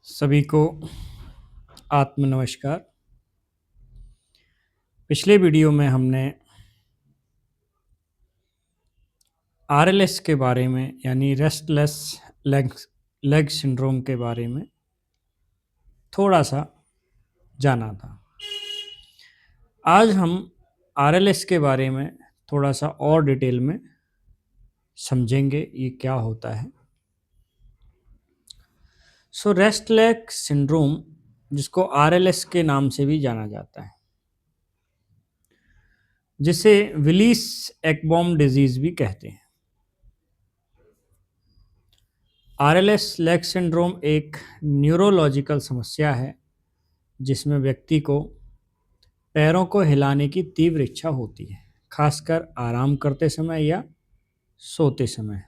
सभी को आत्म नमस्कार। पिछले वीडियो में हमने आरएलएस के बारे में यानी रेस्टलेस लेग सिंड्रोम के बारे में थोड़ा सा जाना था। आज हम आरएलएस के बारे में थोड़ा सा और डिटेल में समझेंगे ये क्या होता है। रेस्ट लेग सिंड्रोम, जिसको आरएलएस के नाम से भी जाना जाता है, जिसे विलिस एक्बॉम डिजीज भी कहते हैं। आरएलएस लेग सिंड्रोम एक न्यूरोलॉजिकल समस्या है जिसमें व्यक्ति को पैरों को हिलाने की तीव्र इच्छा होती है, खासकर आराम करते समय या सोते समय।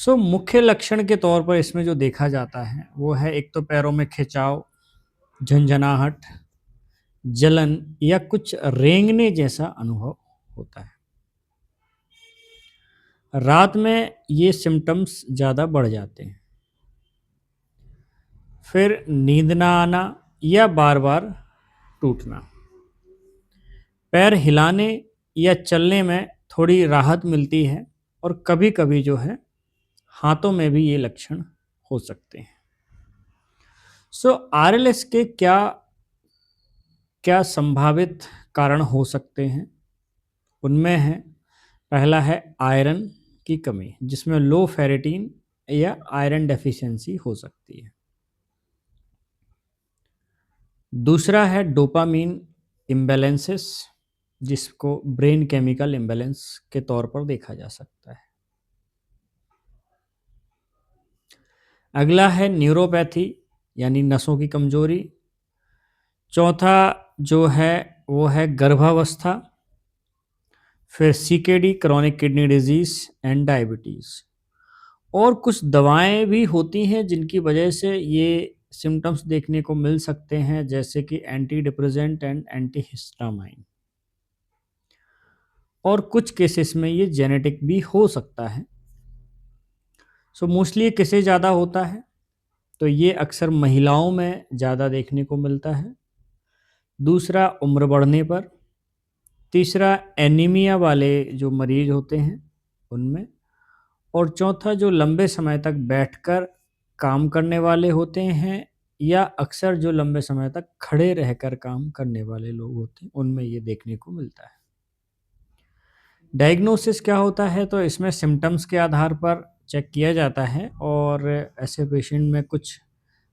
मुख्य लक्षण के तौर पर इसमें जो देखा जाता है वो है, एक तो पैरों में खिंचाव, झंझनाहट, जलन या कुछ रेंगने जैसा अनुभव होता है। रात में ये सिम्टम्स ज़्यादा बढ़ जाते हैं। फिर नींद ना आना या बार बार टूटना। पैर हिलाने या चलने में थोड़ी राहत मिलती है और कभी कभी जो है हाथों में भी ये लक्षण हो सकते हैं। आरएलएस के क्या क्या संभावित कारण हो सकते हैं? उनमें है, पहला है आयरन की कमी, जिसमें लो फेरेटिन या आयरन डेफिशिएंसी हो सकती है। दूसरा है डोपामीन इम्बैलेंसेस, जिसको ब्रेन केमिकल इम्बैलेंस के तौर पर देखा जा सकता है। अगला है न्यूरोपैथी यानी नसों की कमजोरी। चौथा जो है वो है गर्भावस्था। फिर CKD, chronic kidney disease and diabetes. और कुछ दवाएं भी होती हैं जिनकी वजह से ये सिम्टम्स देखने को मिल सकते हैं, जैसे कि anti depressant and anti histamine. और कुछ केसेस में ये जेनेटिक भी हो सकता है। मोस्टली किसे ज़्यादा होता है, तो ये अक्सर महिलाओं में ज़्यादा देखने को मिलता है। दूसरा उम्र बढ़ने पर। तीसरा एनीमिया वाले जो मरीज होते हैं उनमें। और चौथा जो लंबे समय तक बैठकर काम करने वाले होते हैं या अक्सर जो लंबे समय तक खड़े रहकर काम करने वाले लोग होते हैं, उनमें ये देखने को मिलता है। डायग्नोसिस क्या होता है, तो इसमें सिम्टम्स के आधार पर चेक किया जाता है और ऐसे पेशेंट में कुछ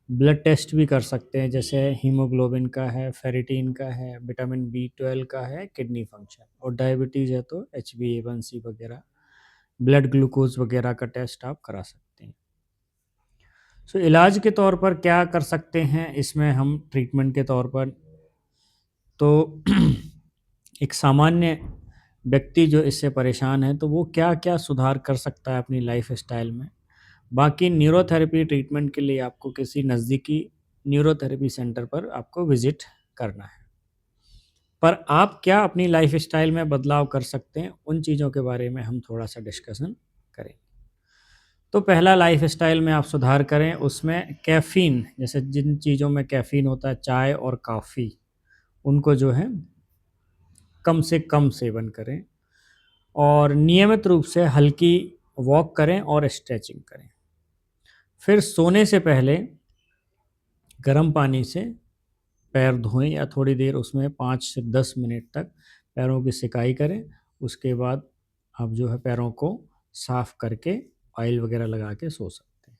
ब्लड टेस्ट भी कर सकते हैं, जैसे हीमोग्लोबिन का है, फेरिटिन का है, विटामिन B12 का है, किडनी फंक्शन। और डायबिटीज़ है तो HbA1c वगैरह, ब्लड ग्लूकोज वगैरह का टेस्ट आप करा सकते हैं। इलाज के तौर पर क्या कर सकते हैं इसमें हम ट्रीटमेंट के तौर पर, तो एक सामान्य व्यक्ति जो इससे परेशान है तो वो क्या क्या सुधार कर सकता है अपनी लाइफ स्टाइल में। बाकी न्यूरोथेरेपी ट्रीटमेंट के लिए आपको किसी नज़दीकी न्यूरोथेरेपी सेंटर पर आपको विजिट करना है। पर आप क्या अपनी लाइफ स्टाइल में बदलाव कर सकते हैं, उन चीज़ों के बारे में हम थोड़ा सा डिस्कशन करें। तो पहला लाइफ स्टाइल में आप सुधार करें, उसमें कैफ़ीन, जैसे जिन चीज़ों में कैफ़ीन होता है, चाय और कॉफ़ी, उनको जो है कम से कम सेवन करें। और नियमित रूप से हल्की वॉक करें और स्ट्रेचिंग करें। फिर सोने से पहले गर्म पानी से पैर धोएं या थोड़ी देर उसमें 5 से 10 मिनट तक पैरों की सिकाई करें। उसके बाद आप जो है पैरों को साफ करके ऑयल वगैरह लगा के सो सकते हैं।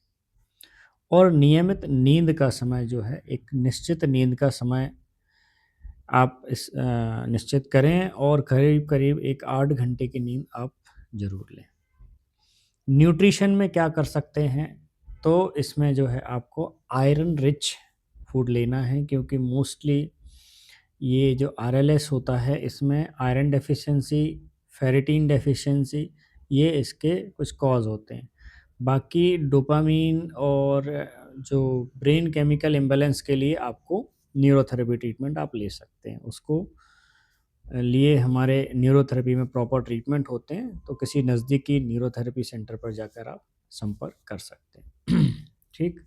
और नियमित नींद का समय जो है, एक निश्चित नींद का समय आप निश्चित करें और करीब करीब एक 8 घंटे की नींद आप ज़रूर लें। न्यूट्रिशन में क्या कर सकते हैं, तो इसमें जो है आपको आयरन रिच फूड लेना है, क्योंकि मोस्टली ये जो आरएलएस होता है इसमें आयरन डेफिशिएंसी, फेरिटिन डेफिशिएंसी, ये इसके कुछ कॉज होते हैं। बाकी डोपामीन और जो ब्रेन केमिकल इम्बैलेंस के लिए आपको न्यूरोथेरेपी ट्रीटमेंट आप ले सकते हैं। उसको लिए हमारे न्यूरोथेरेपी में प्रॉपर ट्रीटमेंट होते हैं, तो किसी नज़दीकी न्यूरोथेरेपी सेंटर पर जाकर आप संपर्क कर सकते हैं। ठीक।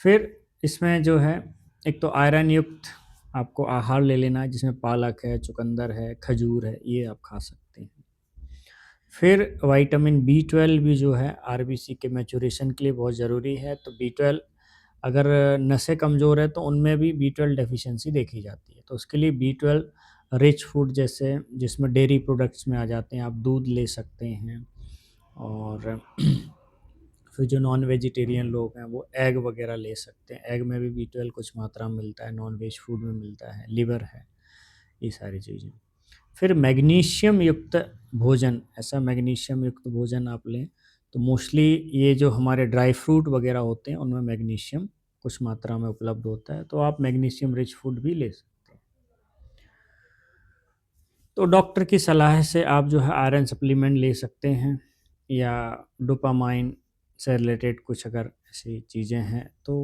फिर इसमें जो है एक तो आयरन युक्त आपको आहार ले लेना है, जिसमें पालक है, चुकंदर है, खजूर है, ये आप खा सकते हैं। फिर विटामिन बी 12 भी जो है आरबीसी के मैच्योरेशन के लिए बहुत ज़रूरी है। तो बी 12 अगर नसें कमज़ोर है तो उनमें भी बी 12 डेफिशिएंसी देखी जाती है। तो उसके लिए बी 12 रिच फूड जैसे जिसमें डेयरी प्रोडक्ट्स में आ जाते हैं, आप दूध ले सकते हैं। और फिर जो नॉन वेजिटेरियन लोग हैं वो एग वगैरह ले सकते हैं। एग में भी बी 12 कुछ मात्रा में मिलता है, नॉन वेज फूड में मिलता है, लिवर है, ये सारी चीज़ें। फिर मैग्नीशियम युक्त भोजन, ऐसा मैग्नीशियम युक्त भोजन आप लें तो मोस्टली ये जो हमारे ड्राई फ्रूट वगैरह होते हैं उनमें मैग्नीशियम कुछ मात्रा में उपलब्ध होता है, तो आप मैग्नीशियम रिच फूड भी ले सकते हैं। तो डॉक्टर की सलाह से आप जो है आयरन सप्लीमेंट ले सकते हैं, या डोपामाइन से रिलेटेड कुछ अगर ऐसी चीज़ें हैं तो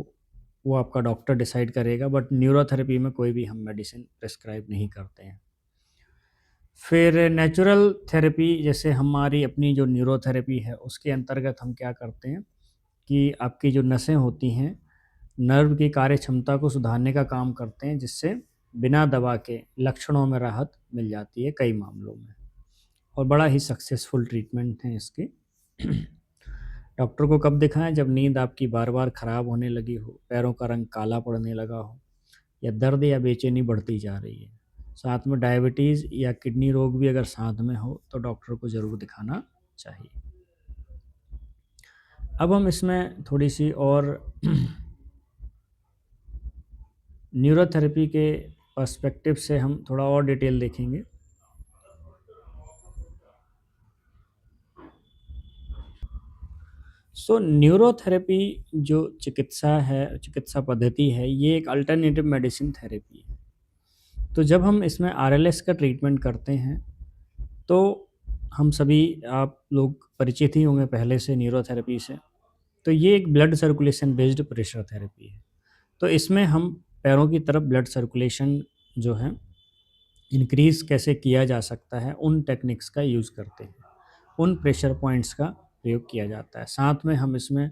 वो आपका डॉक्टर डिसाइड करेगा, बट न्यूरोथेरेपी में कोई भी हम मेडिसिन प्रेस्क्राइब नहीं करते हैं। फिर नेचुरल थेरेपी जैसे हमारी अपनी जो न्यूरोथेरेपी है उसके अंतर्गत हम क्या करते हैं कि आपकी जो नसें होती हैं, नर्व की कार्य क्षमता को सुधारने का काम करते हैं, जिससे बिना दवा के लक्षणों में राहत मिल जाती है कई मामलों में, और बड़ा ही सक्सेसफुल ट्रीटमेंट है इसके। डॉक्टर को कब दिखाएं? जब नींद आपकी बार बार खराब होने लगी हो, पैरों का रंग काला पड़ने लगा हो, या दर्द या बेचैनी बढ़ती जा रही है, साथ में डायबिटीज़ या किडनी रोग भी अगर साथ में हो तो डॉक्टर को ज़रूर दिखाना चाहिए। अब हम इसमें थोड़ी सी और न्यूरोथेरेपी के पर्सपेक्टिव से हम थोड़ा और डिटेल देखेंगे। सो न्यूरोथेरेपी जो चिकित्सा पद्धति है, ये एक अल्टरनेटिव मेडिसिन थेरेपी है। तो जब हम इसमें आरएलएस का ट्रीटमेंट करते हैं तो हम सभी आप लोग परिचित ही होंगे पहले से न्यूरोथेरेपी से। तो ये एक blood circulation based pressure therapy है। तो इसमें हम पैरों की तरफ ब्लड सर्कुलेशन जो है इंक्रीज़ कैसे किया जा सकता है, उन टेक्निक्स का यूज़ करते हैं। उन प्रेशर पॉइंट्स का प्रयोग किया जाता है। साथ में हम इसमें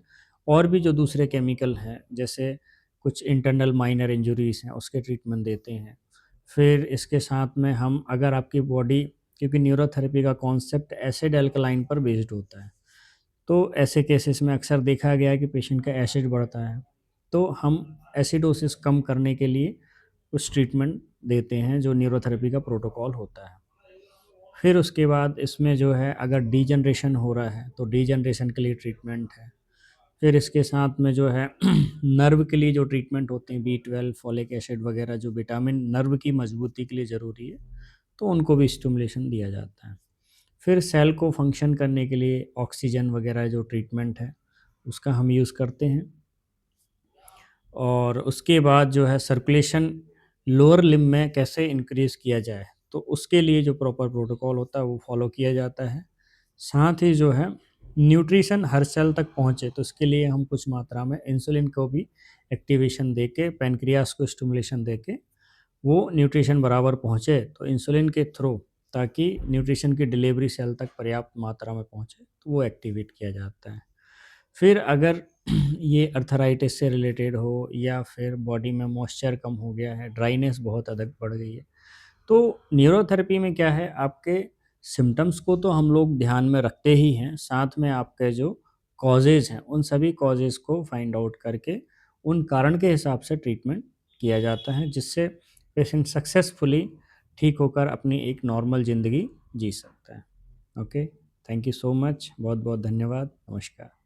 और भी जो दूसरे केमिकल हैं, जैसे कुछ इंटरनल माइनर इंजरीज़ हैं, उसके ट्रीटमेंट देते हैं। फिर इसके साथ में हम अगर आपकी बॉडी, क्योंकि न्यूरोथेरेपी का कॉन्सेप्ट एसिड एल्कलाइन पर बेस्ड होता है, तो ऐसे केसेस में अक्सर देखा गया है कि पेशेंट का एसिड बढ़ता है। तो हम एसिडोसिस कम करने के लिए कुछ ट्रीटमेंट देते हैं जो न्यूरोथेरेपी का प्रोटोकॉल होता है। फिर उसके बाद इसमें जो है अगर डीजनरेशन हो रहा है तो डीजनरेशन के लिए ट्रीटमेंट है। फिर इसके साथ में जो है नर्व के लिए जो ट्रीटमेंट होते हैं बी 12 फॉलिक एसिड वगैरह जो विटामिन नर्व की मजबूती के लिए ज़रूरी है, तो उनको भी स्टिमुलेशन दिया जाता है। फिर सेल को फंक्शन करने के लिए ऑक्सीजन वगैरह जो ट्रीटमेंट है उसका हम यूज़ करते हैं। और उसके बाद जो है सर्कुलेशन लोअर लिम्ब में कैसे इंक्रीज़ किया जाए, तो उसके लिए जो प्रॉपर प्रोटोकॉल होता है वो फॉलो किया जाता है। साथ ही जो है न्यूट्रिशन हर सेल तक पहुँचे, तो उसके लिए हम कुछ मात्रा में इंसुलिन को भी एक्टिवेशन देके, पैनक्रियास को स्टिमुलेशन देके वो न्यूट्रिशन बराबर पहुँचे, तो इंसुलिन के थ्रू, ताकि न्यूट्रिशन की डिलीवरी सेल तक पर्याप्त मात्रा में पहुँचे, तो वो एक्टिवेट किया जाता है। फिर अगर ये अर्थराइटिस से रिलेटेड हो, या फिर बॉडी में मॉइस्चर कम हो गया है, ड्राइनेस बहुत अधिक बढ़ गई है, तो न्यूरोथेरेपी में क्या है, आपके सिम्पटम्स को तो हम लोग ध्यान में रखते ही हैं, साथ में आपके जो कॉजेज़ हैं, उन सभी कॉजेज़ को फाइंड आउट करके उन कारण के हिसाब से ट्रीटमेंट किया जाता है, जिससे पेशेंट सक्सेसफुली ठीक होकर अपनी एक नॉर्मल ज़िंदगी जी सकता है। Okay, thank you so much, बहुत-बहुत धन्यवाद, नमस्कार।